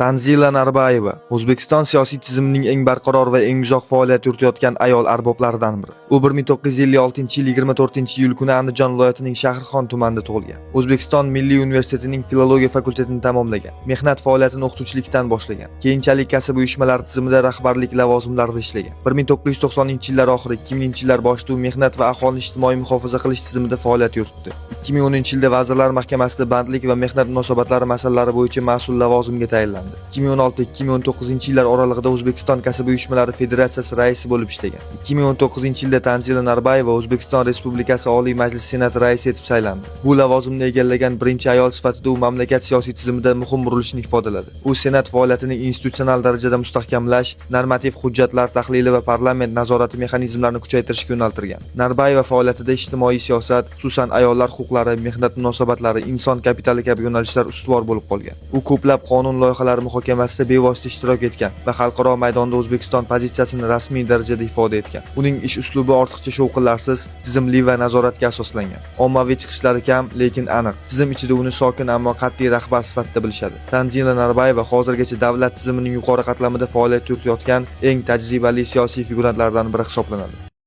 Tanzila Narbayeva O'zbekiston siyosiy tizimining eng barqaror va eng uzoq faoliyat yuritayotgan ayol arboblaridan biri. U 1956-yil 24-iyul kuni Andijon viloyatining Shahrixon tumanida tug'ilgan. O'zbekiston Milliy universitetining filologiya fakultetini tamomlagan. Mehnat faoliyatini o'qituvchilikdan boshlagan. Keyinchalik kasb uyushmalari tizimida rahbarlik lavozimlarida ishlagan. 1990-yillar oxiri 2000-yillar boshida u mehnat va aholini ijtimoiy muhofaza qilish tizimida faoliyat yuritdi. 2010-yilda Vazirlar Mahkamasida bandlik va mehnat munosabatlari masalalari bo'yicha mas'ul lavozimga tayinlandi. 2016-2019-yillar oralig'ida O'zbekiston kasb uyushmalari federatsiyasi raisi bo'lib ishlagan. 2019-yilda Tanzila Narbayeva O'zbekiston Respublikasi Oliy Majlisi Senati raisi etib saylandi. Bu lavozimni egallagan birinchi ayol sifatida u mamlakat siyosiy tizimida muhim burilishni ifodaladi. U Senat faoliyatini institutsional darajada mustahkamlash, normativ hujjatlar tahlili va parlament nazorati mexanizmlarini kuchaytirishga yo'naltirgan. Narbayeva faoliyatida ijtimoiy siyosat, xususan ayollar huquqlari, mehnat munosabatlari, inson kapitali kabi yo'nalishlar ustuvor bo'lib qolgan. U ko'plab qonun loyihalari muhokamasida bevosita ishtirok etgan va xalqaro maydonda O'zbekiston pozitsiyasini rasmiy darajada ifoda etgan. Uning ish uslubi ortiqcha shovqinlarsiz, tizimli va nazoratga asoslangan. Ommaviy chiqishlari kam, lekin aniq. Tizim ichida uni sokin ammo qat'iy rahbar sifatida bilishadi. Tanzila Narbayeva hozirgacha davlat tizimining yuqori qatlamida faoliyat yuritayotgan eng tajribali siyosiy figurantlardan biri hisoblanadi.